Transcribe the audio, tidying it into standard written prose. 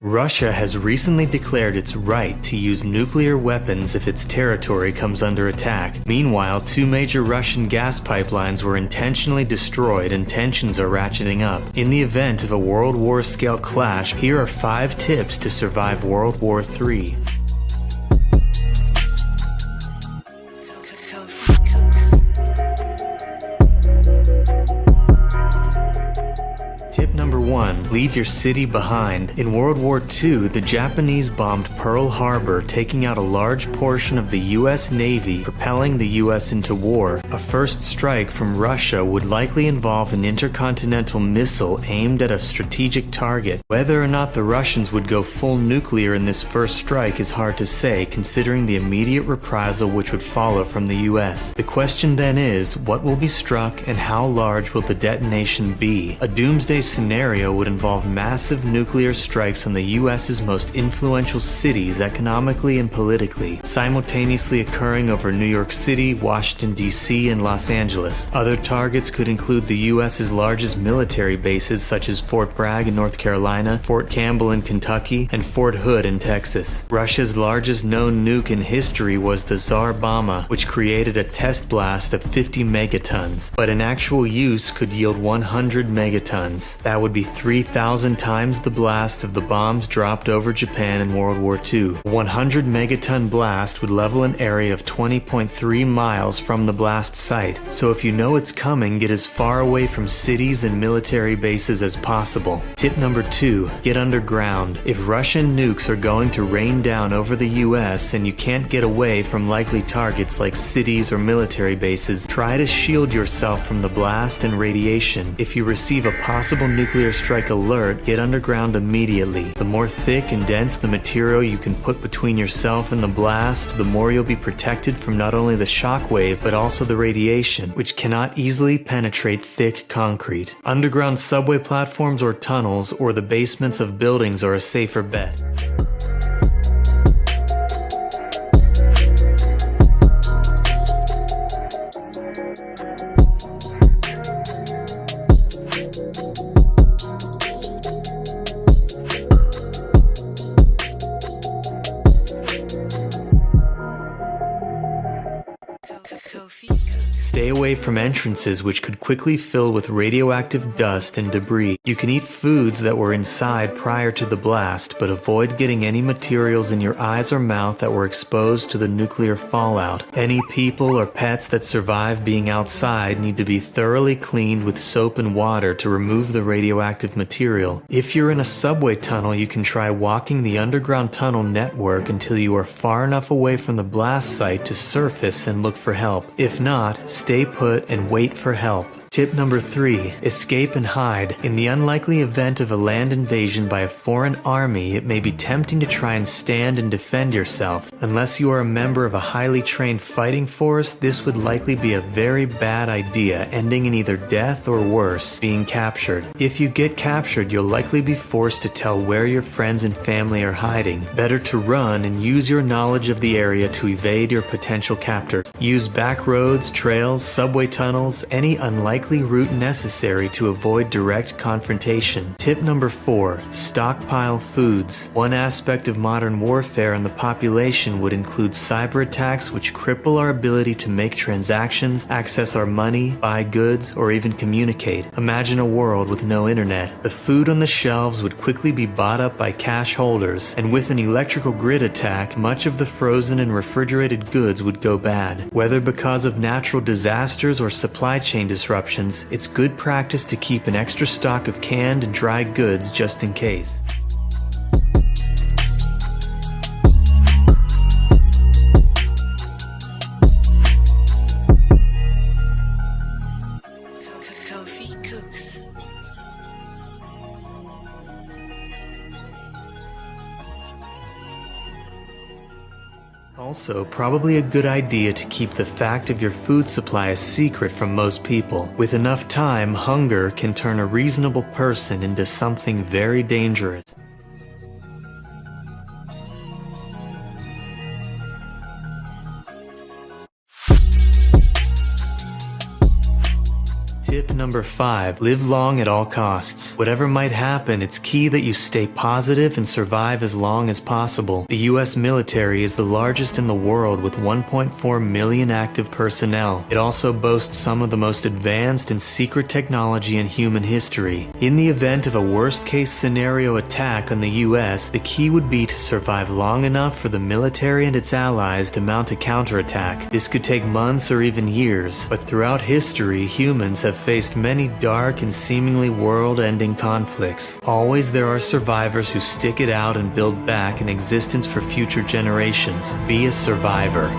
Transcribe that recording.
Russia has recently declared its right to use nuclear weapons if its territory comes under attack. Meanwhile, two major Russian gas pipelines were intentionally destroyed and tensions are ratcheting up. In the event of a World War-scale clash, here are 5 tips to survive World War III. Tip number 1. Leave your city behind. In World War II, the Japanese bombed Pearl Harbor, taking out a large portion of the US Navy, propelling the US into war. A first strike from Russia would likely involve an intercontinental missile aimed at a strategic target. Whether or not the Russians would go full nuclear in this first strike is hard to say, considering the immediate reprisal which would follow from the US. The question then is, what will be struck and how large will the detonation be? A doomsday scenario would involve massive nuclear strikes on the US's most influential cities economically and politically, simultaneously occurring over New York City, Washington, D.C., and Los Angeles. Other targets could include the US's largest military bases such as Fort Bragg in North Carolina, Fort Campbell in Kentucky, and Fort Hood in Texas. Russia's largest known nuke in history was the Tsar Bomba, which created a test blast of 50 megatons, but in actual use could yield 100 megatons. That would be 3,000 times the blast of the bombs dropped over Japan in World War II. A 100 megaton blast would level an area of 20.3 miles from the blast site, so if you know it's coming, get as far away from cities and military bases as possible. Tip number 2. Get underground. If Russian nukes are going to rain down over the US and you can't get away from likely targets like cities or military bases, try to shield yourself from the blast and radiation. If you receive a possible nuclear strike alert, get underground immediately. The more thick and dense the material you can put between yourself and the blast, the more you'll be protected from not only the shockwave but also the radiation, which cannot easily penetrate thick concrete. Underground subway platforms or tunnels or the basements of buildings are a safer bet. Stay away from entrances which could quickly fill with radioactive dust and debris. You can eat foods that were inside prior to the blast, but avoid getting any materials in your eyes or mouth that were exposed to the nuclear fallout. Any people or pets that survive being outside need to be thoroughly cleaned with soap and water to remove the radioactive material. If you're in a subway tunnel, you can try walking the underground tunnel network until you are far enough away from the blast site to surface and look for help. If not, stay put and wait for help. Tip number 3. Escape and hide. In the unlikely event of a land invasion by a foreign army, it may be tempting to try and stand and defend yourself. Unless you are a member of a highly trained fighting force, this would likely be a very bad idea, ending in either death or worse, being captured. If you get captured, you'll likely be forced to tell where your friends and family are hiding. Better to run and use your knowledge of the area to evade your potential captors. Use back roads, trails, subway tunnels, any unlikely route necessary to avoid direct confrontation. Tip number 4. Stockpile foods. One aspect of modern warfare on the population would include cyber attacks which cripple our ability to make transactions, access our money, buy goods, or even communicate. Imagine a world with no internet. The food on the shelves would quickly be bought up by cash holders, and with an electrical grid attack, much of the frozen and refrigerated goods would go bad. Whether because of natural disasters or supply chain disruptions, it's good practice to keep an extra stock of canned and dry goods just in case. Also, probably a good idea to keep the fact of your food supply a secret from most people. With enough time, hunger can turn a reasonable person into something very dangerous. Tip number 5. Live long at all costs. Whatever might happen, it's key that you stay positive and survive as long as possible. The U.S. military is the largest in the world with 1.4 million active personnel. It also boasts some of the most advanced and secret technology in human history. In the event of a worst-case scenario attack on the U.S., the key would be to survive long enough for the military and its allies to mount a counterattack. This could take months or even years, but throughout history, humans have faced many dark and seemingly world-ending conflicts. Always there are survivors who stick it out and build back an existence for future generations. Be a survivor.